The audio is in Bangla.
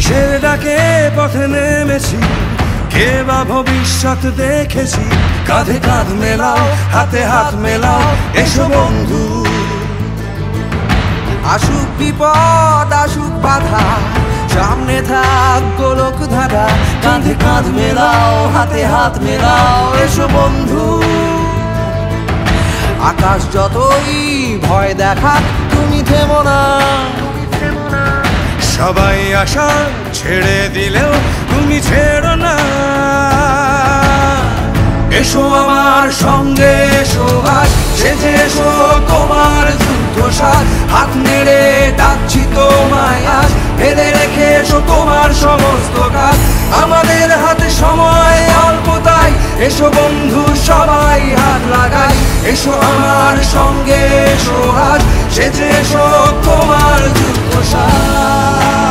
কিসের ডাকে পথে নেমেছি, কে বা ভবিষ্যৎ দেখেছি। কাঁধে কাঁধ মেলাও, হাতে হাত মেলাও, এসো বন্ধু। আসুক বিপদ আসুক বাধা, সামনে থাক গোলক ধারা। কাঁধে কাঁধ মেলাও, হাতে হাত মেলাও, এসো বন্ধু। আকাশ যতই ভয় দেখাক তুমি থেমো না। সবাই আশা ছেড়ে দিলেও তুমি ছেড়ো না। এসো আমার সঙ্গে এসো আজ, সেজে এসো তোমার যুদ্ধ সাজ। হাত নেড়ে ডাকছি তোমায় আজ, ফেলে রেখে এসো তোমার সমস্ত কাজ। আমাদের হাতে সময় অল্প তাই, এসো বন্ধু সবাই হাত লাগাই। এসো আমার সঙ্গে এসো আজ, সেজে এসো তোমার যুদ্ধ সাজ।